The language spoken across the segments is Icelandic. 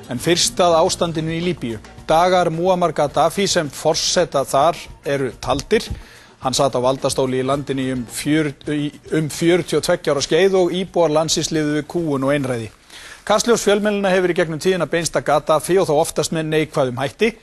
En fyrst að ástandinu í Líbíu. Dagar Muammar Gaddafi sem forseta þar eru taldir. Hann sat á valdastóli í landinu um 42 ára skeið og íbúar landsins lifðu við kúgun og einræði. Kastljós fjölmiðlanna hefur í gegnum tíðina beinst að Gaddafi og þá oftast með neikvæðum hætti.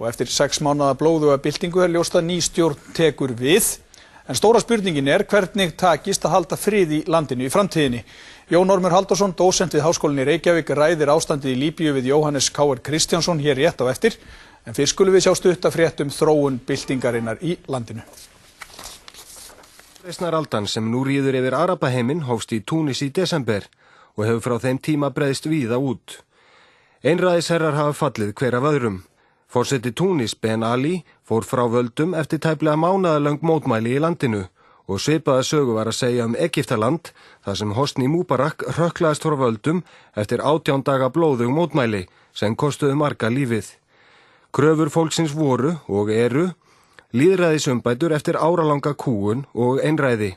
Og eftir 6 mánaða blóðuga byltingu ljóst að ný stjórn tekur við. En stóra spurningin hvernig takist að halda frið í landinu í framtíðinni. Jón Ormur Halldórsson, dósent við Háskólann í Reykjavík, ræðir ástandið í Líbíu við Jóhannes K.R. Kristjánsson hér rétt á eftir. En fyrst skulum við sjá stutta frétt þróun byltingarinnar í landinu. Reisnaraldan sem nú ríður yfir Arabaheiminn hófst í Túnis í desember og hefur frá þeim tíma breiðst víða út. Einræðisherrar hafa fallið hver af öðrum. Forseti Túnis, Ben Ali, fór frá völdum eftir tæplega mánaðalöng mótmæli í landinu og svipaða sögu var að segja Egyptaland, þar sem Hosni Mubarak hrökklaðist frá völdum eftir 18 daga blóðug mótmæli sem kostuðu marga lífið. Kröfur fólksins voru og eru lýðræðisumbætur eftir áralanga kúgun og einræði.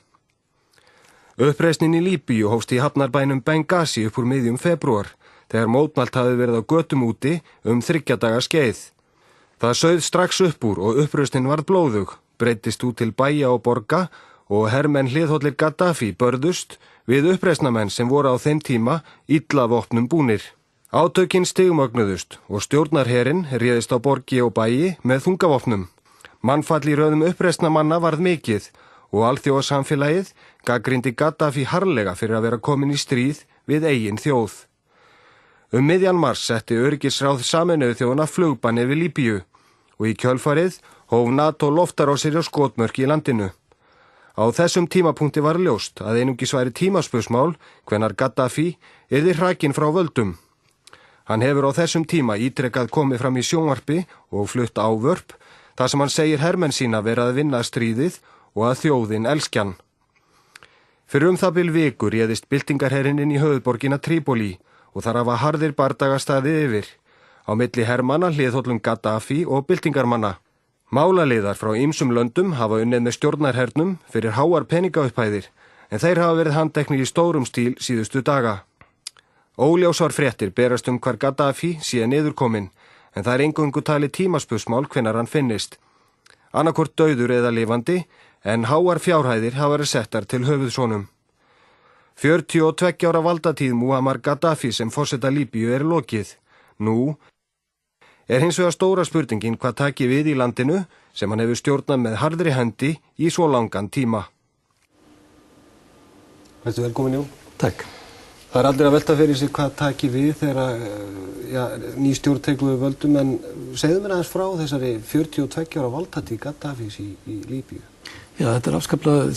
Uppreisnin í Líbíu hófst í hafnarbænum Benghazi upp úr miðjum febrúar, þegar mótmælt hafði verið á götum úti 3 daga skeið. Það sauð strax upp úr og uppreisnin varð blóðug, breyttist út til bæja og borga og hermenn hliðhollir Gaddafi börðust við uppreisnarmenn sem voru á þeim tíma illa vopnum búnir. Átökin stigmögnuðust og stjórnarherinn réðist á borgi og bæji með þungavopnum. Mannfall í röðum uppreisnarmanna varð mikið og alþjóðasamfélagið gagnrýndi Gaddafi harðlega fyrir að vera komin í stríð við eigin þjóð. Miðjan mars setti öryggisráð Sameinuðu þjóðanna flugbann yfir Líbíu og í kjölfarið hóf NATO loftárásir á skotmörk í landinu. Á þessum tímapunkti var ljóst að einungis væri tímaspursmál hvenær Gaddafi yrði hrakinn frá völdum. Hann hefur á þessum tíma ítrekað komið fram í sjónvarpi og flutt ávörp þar sem hann segir hermenn sína vera að vinna stríðið og að þjóðin elski hann. Fyrir það bil viku réðist byltingarherinn inn í höfuðborgina Trípoli og þar hafa harðir bardagar staðið yfir á milli hermanna hliðhollum Gaddafi og byltingarmanna. Málaliðar frá ýmsum löndum hafa unnið með stjórnarhernum fyrir háar peningaupphæðir en þeir hafa verið handteknir í stórum stíl síðustu daga. Óljósar fréttir berast hvar Gaddafi sé niðurkominn en það eingöngu talið tímaspursmál hvenær hann finnist. Annaðhvort dauður eða lifandi en háar fjárhæðir hafa verið settar til höfuðsonum. 42 ára valdatíð Muammar Gaddafi sem forseta Líbíu lokið. Nú hins vegar stóra spurningin hvað taki við í landinu sem hann hefur stjórnað með harðri hendi í svo langan tíma. Vertu velkomin, Jón. Takk. Það allir að velta fyrir sig hvað taki við þegar ný stjórn tekur við völdum en segðu mér aðeins frá þessari 42 ára valdatíð Gaddafis í Líbíu. Já, þetta afskaplega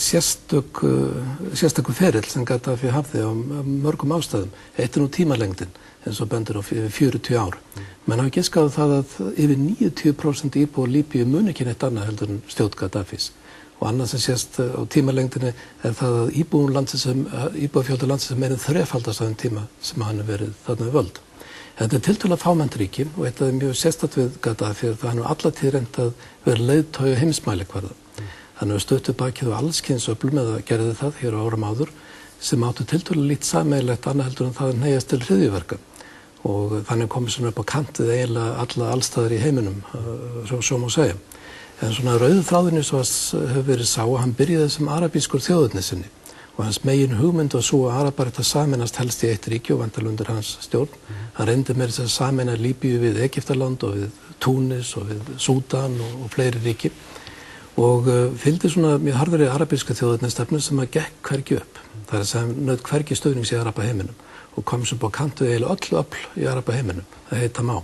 sérstakur ferill sem Gaddafi hafði á mörgum ástæðum. Eitt nú tímalengdin, eins og bendur á 40 ár. Menn hafa giskað það að yfir 90% íbúa Líbíu muni ekki neitt annað heldur en stjórn Gaddafis. Og annað sem sést á tímalengdinni það að íbúafjöldi landsins meira en þrefaldast á þeim tíma sem hann verið þarna við völd. Þetta tiltölulega fámennt ríki og eitt af þeim mjög sérstakt við Gaddafi það hann alla tíð reynt að vera leiðtogi á heimsmælikvarða. Hann hefur stöttu bakið á allskyns öflum eða gerði það hér á árum áður sem áttu tiltölulega lítið sameiginlegt annað heldur en það að hneigjast til hryðjuverka og þannig komið svona upp á kantið eiginlega allstaðar í heiminum, svo má segja. En svona rauðu þráðinu svo hefur verið sá að hann byrjaði sem arabískur þjóðernissinni og hans megin hugmynd var svo að arabar þetta sameinast helst í eitt ríki og vandalega undir hans stjórn. Hann reyndi með þess að sameina Líbíu við Egyptaland og við Túnis og við Súdan og fleiri ríki og fylgdi svona mjög harðri arabíska þjóðernisstefnu sem að gekk hvergi upp. Það er að segja naut hvergi stöðnings í arabaheiminum og kom sem búið kantu eiginlega öllu öfl í arabaheiminum, það heita má.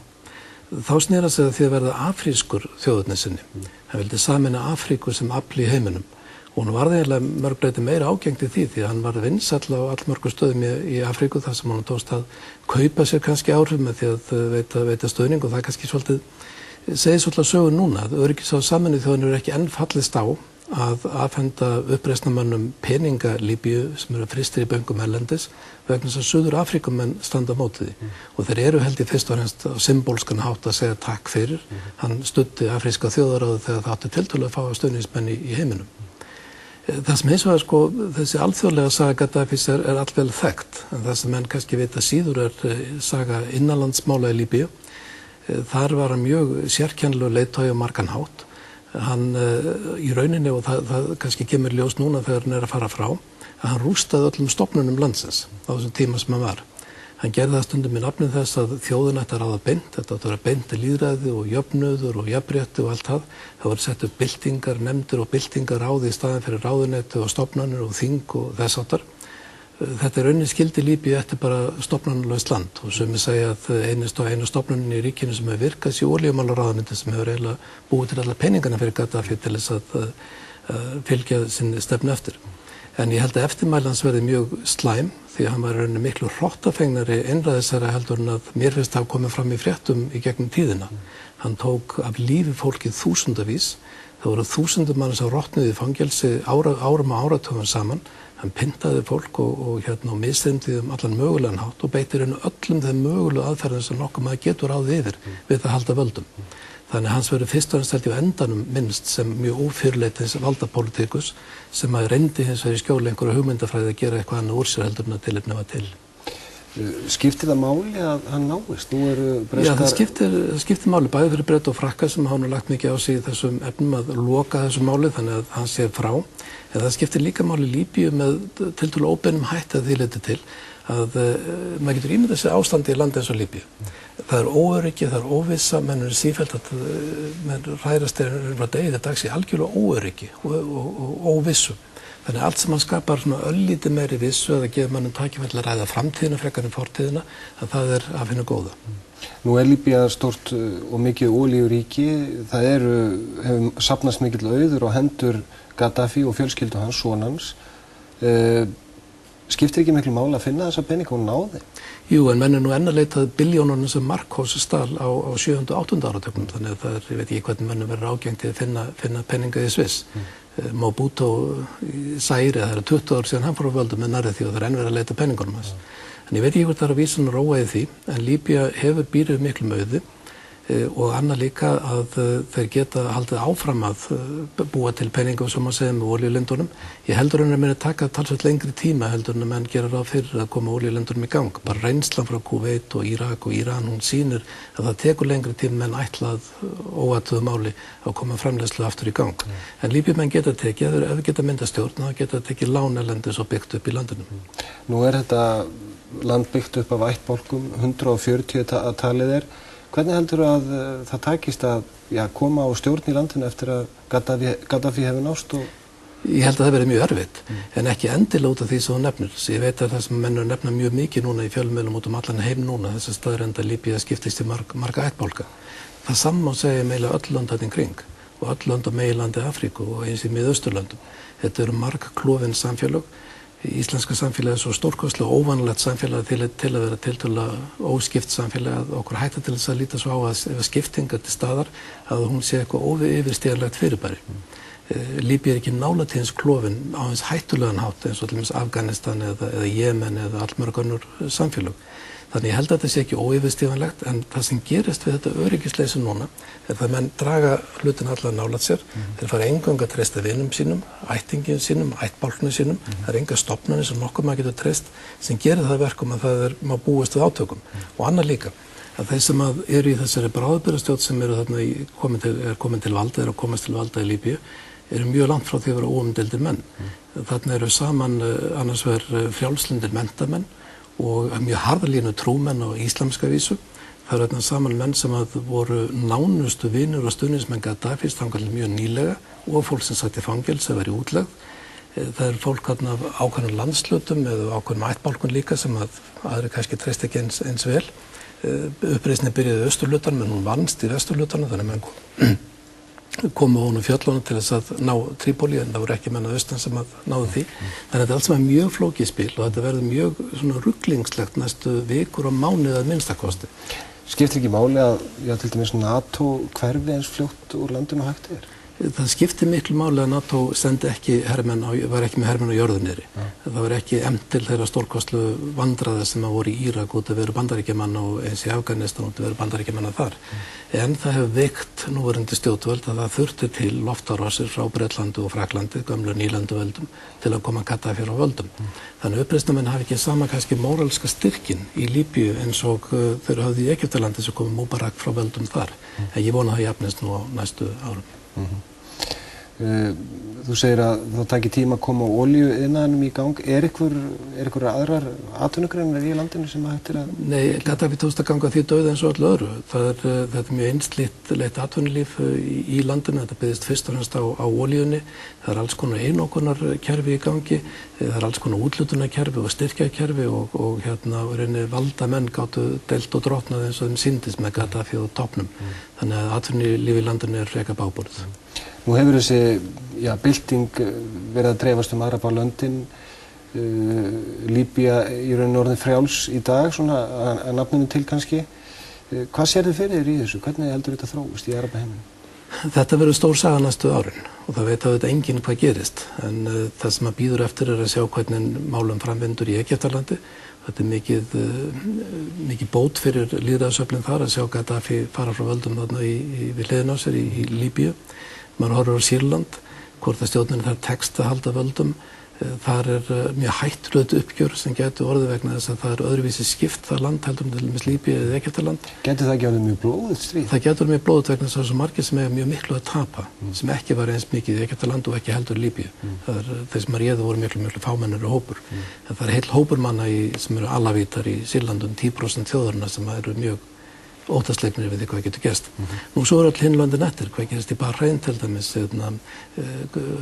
Þá snýra sig að því að verða afrískur þjóðernissinni. Hann vildi sameina Afríku sem afl í heiminum og hann varði eiginlega mörgleiti meira ágengt í því að hann var vinsæll á allmörgum stöðum í Afríku þar sem hann tókst að kaupa sér kannski áhrif með því að veita stöðning og það kannski segir svolítið sögur núna að öryggisráð Sameinuðu þjóðanna er ekki enn fallist á að afhenda uppreisnarmönnum peninga Líbíu sem eru frystir í böngum erlendis vegna þess að Suður Afríkumenn standa á móti því og þeir eru held í fyrst og fremst á symbolskan hátt að segja takk fyrir. Hann studdi afríska þjóðaráðið þegar það átti tiltölulega að fá stuðningsmenn í heiminum. Það sem hins vegar þessi alþjóðlega saga Gaddafís er allvel þekkt, en það sem menn kannski vita síður saga innanlandsmála í Líbíu. Þar var hann mjög sérkennilegur leiðtogi á margan hátt. Hann í rauninni, og það kannski kemur ljós núna þegar hann að fara frá, að hann rústaði öllum stofnunum landsins á þessum tíma sem hann var. Hann gerði það stundum í nafni þess að þjóðin ætti að ráða beint, þetta átti að vera beint lýðræði og jöfnuður og jafnrétti og allt það. Það var sett upp byltingar, nefndir og byltingar ráði í staðin fyrir ráðuneyti og stofnanir og þing og þess áttar. Þetta er rauninni skildi Líbíu eftir bara stofnanalaust land og sumir segja að einu stofnunin í ríkinu sem hefur virkað sé olíumálaráðuneyti sem hefur eiginlega búið til alla peningana fyrir Gaddafi til þess að fylgja sinni stefnu eftir. En ég held að eftirmæli hans verði mjög slæm því að hann var rauninni miklu hrottafengnari einræðisherra heldur en að mér finnst hafa komið fram í fréttum í gegnum tíðina. Hann tók af lífi fólkið þúsundavís, það voru þúsundum manns á rotnuði í fangelsi árum og áratugum saman. Hann pyntaði fólk og misþyrmdi allan mögulegan hátt og beitti öllum þeim mögulegu aðferðum sem nokkuð maður getur ráðið yfir við að halda völdum. Þannig hans verður fyrst og fremst á endanum minnst sem mjög ófyrirleitins valdapólitíkus sem að reyndi hins vegar í skjóli einhverju hugmyndafræði að gera eitthvað annað úr sér heldur en að tilefni var til. Skiptir það máli að hann náist? Nú eru breskar... Já, það skiptir máli bæði fyrir Breta og Frakka sem hafa nú lagt mikið á sig í þessum efnum að loka þessu máli þannig að hann sé frá. En það skiptir líka máli Líbíu með tiltölulega óbeinum hætti að því leyti til að maður getur ímyndað sér ástandi í landi eins og Líbíu. Það er óöryggi, það er óvissa, menn eru sífellt að menn ræðast frá degi til dags í algjörlega óöryggi og óvissu. Þannig að allt sem hann skapar svona öllítið meiri vissu að það gefur mannum tækifæri til að ræða framtíðina frekar en fortíðina, að það er af hinu góða. Nú er Líbía stórt og mikið olíuríki, það hefur safnast mikill auður og hendur Gaddafi og fjölskyldu hans, sonans. Skiptir ekki miklu máli að finna þessa peninga og ná þeim? Jú, en menn nú enn að leitað billjónunum sem Marcos stal á 7. og 8. áratögnum, þannig að það ég veit ekki hvernig mennum verður ágengt að finna peninga í Sviss. Mobutu Særi, það 20 ár síðan hann fór á völdum með nærri því og það enn verið að leita peningunum hans. En ég veit ekki hvort það að vísun og róa í því, en Líbía hefur býrið miklu auði og annað líka að þeir geta haldið áfram að búa til peninga sem maður segja með olíulindunum. Ég heldur að muni taka talsvert lengri tíma heldur en að menn gera ráð fyrir að koma olíulindunum í gang. Bara reynslan frá Kúveit og Írak og Íran, hún sýnir að það tekur lengri tíma en ætlað óattuðu máli að koma framleiðslu aftur í gang. En Líbíumenn geta tekið, ef við geta myndað stjórn, þá geta tekið lán erlendis og byggt upp í landinu. Nú er þetta land byggt upp af ættbálkum, 140 að talið er. Hvernig heldur að það takist að koma á stjórn í landinu eftir að Gaddafi hefur nást? Ég held að það verði mjög erfitt, en ekki endilega út af því sem þú nefnir. Ég veit að það sem menn nefna mjög mikið núna í fjölmiðlum út allan heim núna, þess að staðreynd að Líbía skiptist í marga ættbálka. Það saman má segja meila öll lönd þarna í kring og öll lönd á meginlandi Afríku og eins í Miðausturlöndum. Þetta eru margklofin samfélög. Íslenska samfélagið er svo stórkostlega óvanalegt samfélag til að vera tiltölulega óskipt samfélag að okkur hætta til þess að líta svo á að ef skiptingar til staðar að hún sé eitthvað yfirstíganlegt fyrirbæri. Líbía er ekki nálægt hins klofin á hins hættulegan hátt eins og til dæmis Afganistan eða Jemen eða allmörg önnur samfélög. Þannig ég held að þetta sé ekki óyfirstíganlegt en það sem gerist við þetta öryggisleysi núna er það menn draga hlutin allar nálægt sér, þeir fara eingöngu að treysta vinum sínum, ættingin sínum, ættbálknum sínum, það er enga stofnanir sem nokkuð maður getur treyst sem gerir það verkum að það má búist við átökum og annað líka að þeir sem eru í þessari bráðabirgðastjórn sem eru þarna komin til valda, eru að komast til valda í Líbíu eru mjög langt frá því að vera óumdeildir menn. Þarna eru saman annars vegar frjálslyndir menntamenn og mjög harðalínu trúmenn á íslamska vísu. Það eru saman menn sem voru nánustu vinur og stuðningsmenn Gaddafi þangað mjög nýlega og fólk sem satt í fangelsi að vera í útlegð. Það eru fólk af ákveðnum landshlutum eða ákveðnum ættbálkum líka sem aðri kannski treyst ekki eins vel. Uppreisnin byrjaði í austurhlutanum en hún vannst í vesturhlutanum þannig að menn komu honum fjöllunum til þess að ná Trípoli en það voru ekki menn að austan sem náðu því. Þannig að þetta er allt sem mjög flókið spil og þetta verður mjög svona rugglingslegt næstu vikur og mánuð að minnstakosti. Skiptir ekki máli að til dæmis NATO hverfi eins fljótt úr landinu hægt er? Það skipti miklu máli að NATO sendi ekki var ekki með hermenn á jörðu niðri. Það var ekki efnt til þeirra stórkostlu vandræða sem voru í Írak út að vera Bandaríkjamanna og eins í Afganistan út að vera Bandaríkjamanna þar. En það hefur veikt núverandi stjórnvöld að það þurfti til loftárásir frá Bretlandi og Fraklandi, gömlu nýlenduvöldum, til að koma Gaddafi á völdum. Þannig uppreisnarmenn hafi ekki sama kannski móralska styrkin í Líbíu eins og þeir höfðu í Egyptalandi sem komið Mubarak frá völdum þar. En ég vona að það jafnist nú á næstu árum. Þú segir að það taki tíma að koma olíuiðnaðinum í gang. Er einhver aðrar atvinnugreinar í landinu sem hættir að... Nei, Gaddafi tókst að ganga því dauði eins og öllu öðru. Þetta er mjög einsleitt atvinnulíf í landinu. Þetta byggðist fyrst og fremst á olíunni. Það alls konar einokunarkerfi í gangi. Það alls konar útlutunarkerfi og styrkjakerfi og valda menn gátu deilt og drottnað eins og þeim sýndist með Gaddafi og toppnum. Þannig að atvinnulíf í landinu frekar báborð. Nú hefur þessi bylting verið að dreifast Arabalöndin, Líbía í rauninni orðin frjáls í dag, svona að nafninu til kannski. Hvað sérðu fyrir þér í þessu? Hvernig heldur þetta þróist í Arabaheiminum? Þetta verður stór saga næstu árin og það veit auðvitað enginn hvað gerist. En það sem að bíður eftir að sjá hvernig málum framvindur í Egyptalandi. Þetta er mikið bót fyrir lýðræðisöflin þar að sjá Gaddafi fara frá völdum þarna við hliðina á sér í Líbíu. Maður horfir á Sýrland, hvort að stjórnin þar tekst að halda völdum. Þar mjög hættulegt uppgjör sem getur orðið vegna þess að það öðruvísi skipt það land heldur til dæmis Líbíu eða Egyptaland. Getur það ekki orðið mjög blóðugt stríð? Það getur mjög blóðugt vegna þess að það er svo margir sem eiga mjög miklu að tapa, sem ekki var eins mikið í Egyptaland og ekki heldur Líbíu. Þeir sem réðu voru miklu fámennari hópur. En það heill hópur manna sem eru alavítar í Sýrlandum, 10% þjóðarinnar sem eru mjög óttasleiknir við því hvað getur gerst. Nú svo öll hinlöndin eftir, hvað gerist í Bahrein til dæmis,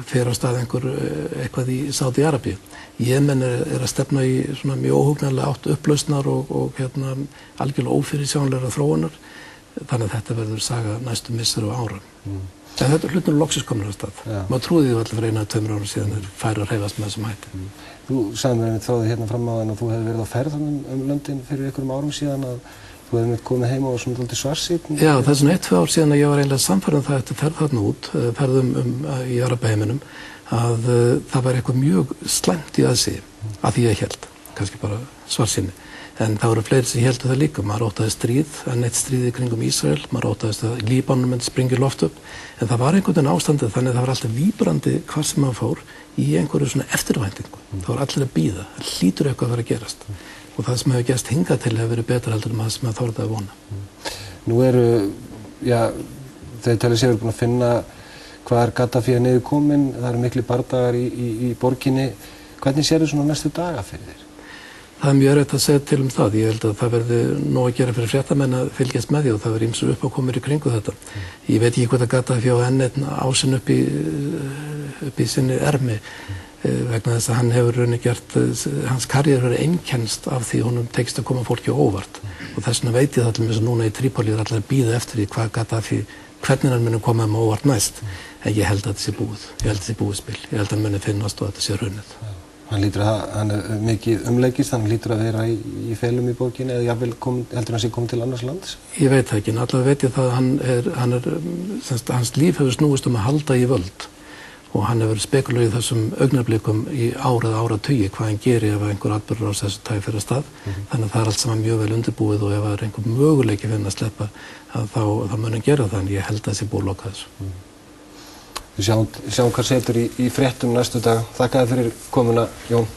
fer á stað eitthvað í Sádi-Arabíu. Jemen að stefna í svona mjög óhugnanlega átt upplausnar og algjörlega ófyrirsjáanlegra þróunar. Þannig að þetta verður saga næstu missar og ára. En þetta er hlutin loksins komin á stað. Maður trúði því allir fyrir 1-2 árum síðan þeir færu að hreyfast með þessum hætti. Þú sagði mér þráði hérna fram á þann að þú hefði verið á ferð löndin fyrir einhverjum árum síðan að þú hefði komið heim og svona dálítið svartsýnn. Já, það er svona 1-2 ár síðan að ég var eiginlega sannfærður það eftir ferð þarna út, ferðum í Arabaheiminum, að það var eitthvað mjög slæmt í aðsigi, að því ég held, kannski bara svartsýnni. En það voru fleiri sem héldu það líka. Maður óttaðist stríð, enn eitt stríð í kringum Ísrael, maður óttaðist að Líbanon myndi springa í loft upp. En það var einhvern veginn ástandið þannig að það var alltaf víbrandi hvar sem maður fór í einhverju svona eftirvæntingu. Það var allir að bíða, það hlýtur eitthvað að vera að gerast. Og það sem hefur gerst hingað til hefur verið betra heldur en það sem maður þorði að vona. Nú eru, þeir telja sig búin að finna hvað Gaddafi niður komin, það eru miklu bardagar í borginni. Hvernig sérðu svona næstu daga fyrir þér? Það er mjög erfitt að segja til það. Ég held að það verði nóg að gera fyrir fréttamenn að fylgjast með því og það verði ýmsar uppákomur í kringu þetta. Ég veit ekki hvort að Gaddafi á enn einn ásinn upp í sinni ermi vegna þess að hann hefur rauninni gert, hans karriér hefur einkennst af því honum tekst að koma fólki á óvart og þess vegna veit ég það til þess að núna í Trípoli er allir að bíða eftir því hvað Gaddafi, hvernig hann muni koma á óvart næst. En ég held að þetta sé búið, ég held að þetta sé búið spil, ég held að hann muni finnast og að þetta sé hrunnið. Hann er mikið umleikist, hann hlýtur að vera í felum í borginni eða jafnvel heldur hann sé komið til annars lands? Ég veit það ekki, en allavega veit ég það að hans líf hefur snúist að halda í völd og hann hefur spekulað í þessum augnablikum í ár eða áratugi hvað hann gerir ef einhver atburður á þessu tagi fer af stað. Þannig að það er allt saman mjög vel undirbúið og ef það er einhver möguleiki fyrir að sleppa þá mun hann gera það, en ég held að það sé búið að loka þessu. Við sjáum hvað setur í fréttum næstu dag. Þakka þér fyrir komuna, Jón.